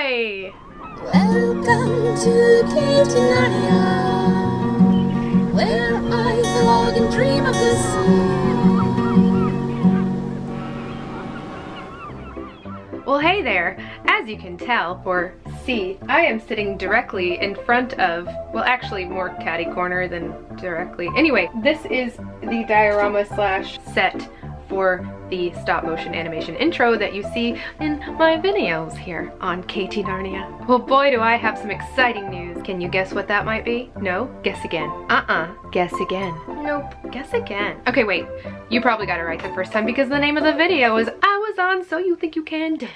Hi! Welcome to KTnarnia, where I log and dream of the sea. Well, hey there! As you can tell, or see, I am sitting directly in front of, well, actually more catty corner than directly. Anyway, this is the diorama slash set for the stop motion animation intro that you see in my videos here on KTnarnia. Well, boy, do I have some exciting news. Can you guess what that might be? No? Guess again. Guess again. Nope. Guess again. Okay, wait. You probably got it right the first time because the name of the video is I Was On So You Think You Can Dance.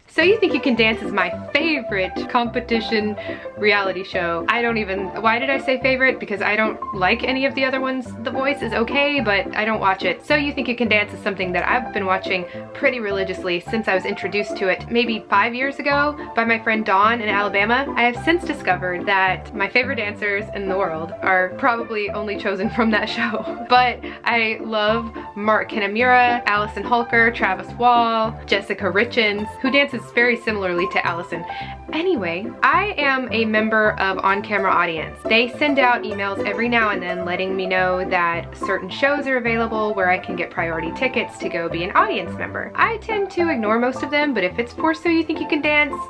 So You Think You Can Dance is my favorite competition reality show. Why did I say favorite? Because I don't like any of the other ones. The Voice is okay, but I don't watch it. So You Think You Can Dance is something that I've been watching pretty religiously since I was introduced to it maybe 5 years ago by my friend Dawn in Alabama. I have since discovered that my favorite dancers in the world are probably only chosen from that show. But I love Mark Kanamura, Allison Hulker, Travis Wall, Jessica Richens, who dances very similarly to Allison. Anyway, I am a member of On Camera Audience. They send out emails every now and then letting me know that certain shows are available where I can get priority tickets to go be an audience member. I tend to ignore most of them, but if it's for So You Think You Can Dance,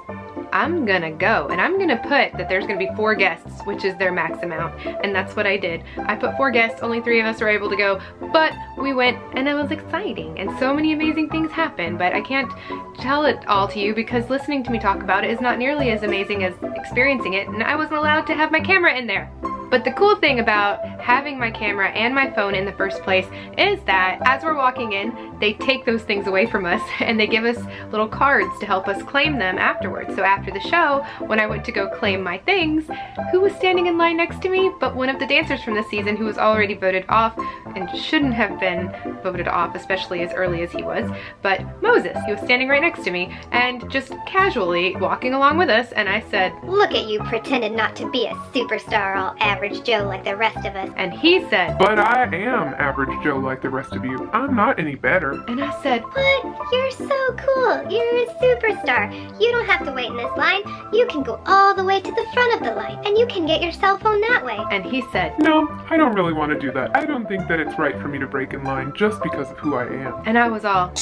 I'm gonna go, and I'm gonna put that there's gonna be 4 guests, which is their max amount, and that's what I did. I put 4 guests, only 3 of us were able to go, but we went, and it was exciting, and so many amazing things happened, but I can't tell it all to you because listening to me talk about it is not nearly as amazing as experiencing it, and I wasn't allowed to have my camera in there. But the cool thing about having my camera and my phone in the first place is that as we're walking in, they take those things away from us and they give us little cards to help us claim them afterwards. So after the show, when I went to go claim my things, who was standing in line next to me but one of the dancers from the season who was already voted off and shouldn't have been voted off, especially as early as he was, but Moses. He was standing right next to me and just casually walking along with us, and I said, "Look at you pretending not to be a superstar all average Joe like the rest of us." And he said, "But I am average Joe like the rest of you. I'm not any better." And I said, "But you're so cool. You're a superstar. You don't have to wait in this line. You can go all the way to the front of the line, and you can get your cell phone that way." And he said, "No, I don't really want to do that. I don't think that it's right for me to break in line just because of who I am." And I was all,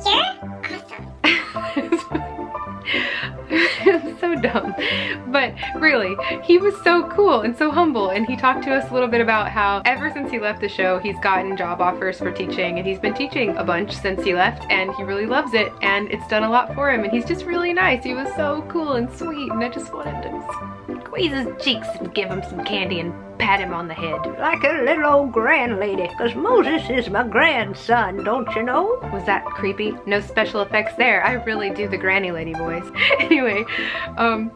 Sure? Awesome. so dumb. But really, he was so cool and so humble, and he talked to us a little bit about how ever since he left the show, he's gotten job offers for teaching, and he's been teaching a bunch since he left, and he really loves it, and it's done a lot for him, and he's just really nice. He was so cool and sweet, and I just wanted to squeeze his cheeks and give him some candy and pat him on the head. Like a little old grand lady, 'cause Moses is my grandson, don't you know? Was that creepy? No special effects there. I really do the granny lady voice. Anyway, so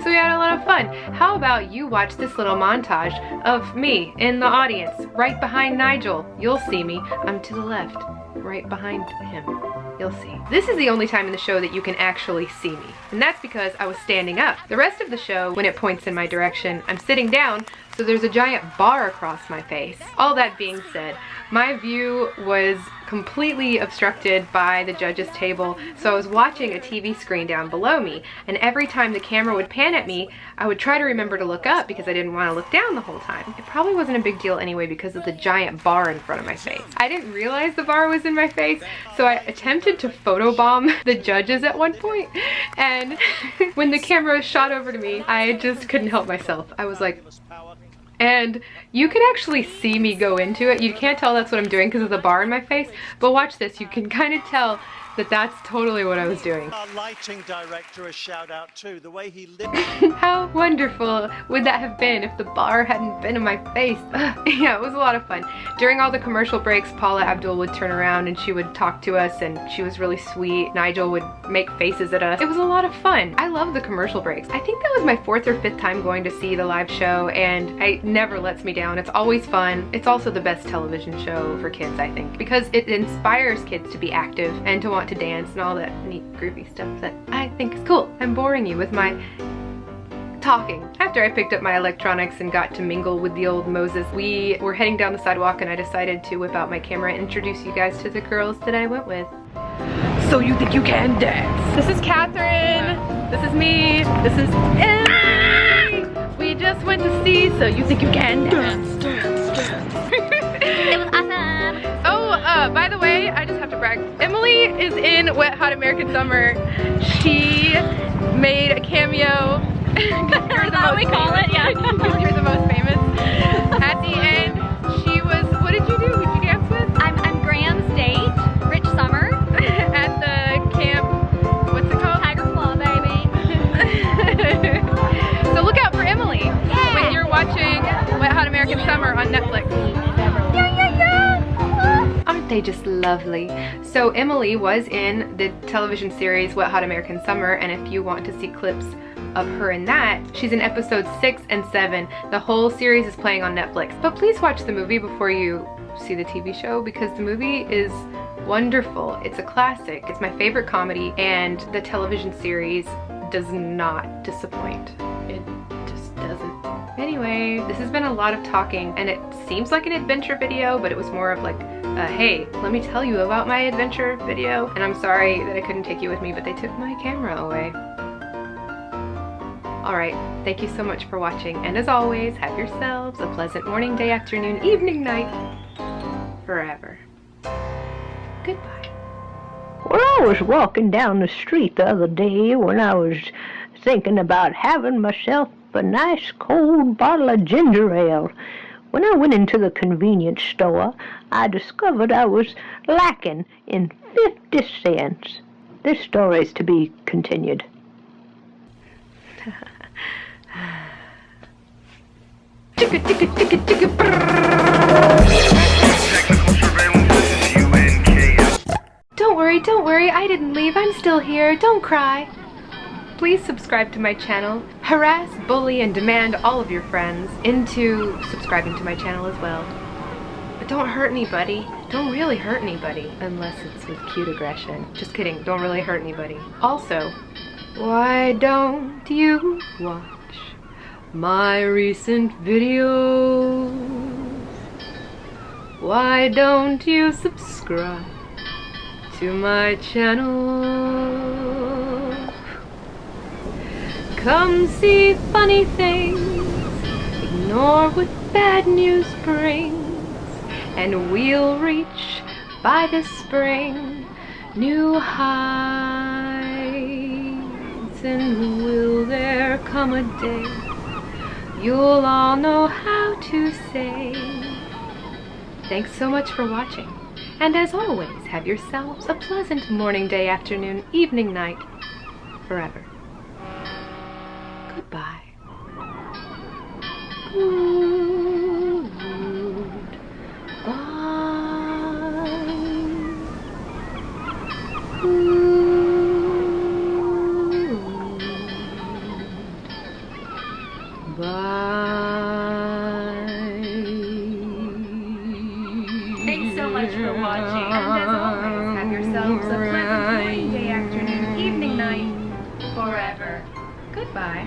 we had a lot of fun. How about you watch this little montage of me in the audience, right behind Nigel. You'll see me. I'm to the left, right behind him. You'll see. This is the only time in the show that you can actually see me, and that's because I was standing up. The rest of the show, when it points in my direction, I'm sitting down, so there's a giant bar across my face. All that being said, my view was completely obstructed by the judges table, so I was watching a TV screen down below me, and every time the camera would pan at me, I would try to remember to look up because I didn't want to look down the whole time. It probably wasn't a big deal anyway because of the giant bar in front of my face. I didn't realize the bar was in my face, so I attempted to photobomb the judges at one point, and when the camera shot over to me, I just couldn't help myself. I was like, and you can actually see me go into it. You can't tell that's what I'm doing because of the bar in my face, but watch this. You can kind of tell that that's totally what I was doing. Our lighting director a shout out too. The way he lit. How wonderful would that have been if the bar hadn't been in my face? Yeah, it was a lot of fun. During all the commercial breaks, Paula Abdul would turn around and she would talk to us, and she was really sweet. Nigel would make faces at us. It was a lot of fun. I love the commercial breaks. I think that was my 4th or 5th time going to see the live show, and it never lets me down. It's always fun. It's also the best television show for kids, I think, because it inspires kids to be active and to want to dance and all that neat groovy stuff that I think is cool. I'm boring you with my talking. After I picked up my electronics and got to mingle with the old Moses, we were heading down the sidewalk, and I decided to whip out my camera and introduce you guys to the girls that I went with. So you think you can dance. This is Catherine. This is me. This is Emily. We just went to see So You Think You Can Dance. It was awesome. Oh, by the way, I just have to brag. Emily is in Wet Hot American Summer. She made a cameo. You're the most we call it, yeah. Because you're the most famous. At the end, she was, what did you do? Who'd you dance with? I'm Graham's date, Rich Summer. At the camp, what's it called? Tiger Claw, baby. So look out for Emily when you're watching Wet Hot American Summer on Netflix. Aren't they just lovely? So Emily was in the television series Wet Hot American Summer, and if you want to see clips of her in that, she's in episodes 6 and 7. The whole series is playing on Netflix. But please watch the movie before you see the TV show, because the movie is wonderful. It's a classic. It's my favorite comedy, and the television series does not disappoint. It just doesn't. Anyway, this has been a lot of talking, and it seems like an adventure video, but it was more of like, hey, let me tell you about my adventure video. And I'm sorry that I couldn't take you with me, but they took my camera away. Alright, thank you so much for watching, and as always, have yourselves a pleasant morning, day, afternoon, evening, night, forever. Goodbye. Well, I was walking down the street the other day when I was thinking about having myself a nice cold bottle of ginger ale. When I went into the convenience store, I discovered I was lacking in 50 cents. This story is to be continued. Don't worry, I didn't leave. I'm still here. Don't cry. Please subscribe to my channel. Harass, bully, and demand all of your friends into subscribing to my channel as well. But don't hurt anybody. Don't really hurt anybody. Unless it's with cute aggression. Just kidding. Don't really hurt anybody. Also, why don't you watch my recent videos? Why don't you subscribe to my channel? Come see funny things, ignore what bad news brings, and we'll reach by this spring new heights. And will there come a day you'll all know how to say, thanks so much for watching, and as always, have yourselves a pleasant morning, day, afternoon, evening, night, forever. Goodbye. Thanks so much for watching, and as always, have yourselves a pleasant morning, day, afternoon, evening, night, forever. Goodbye.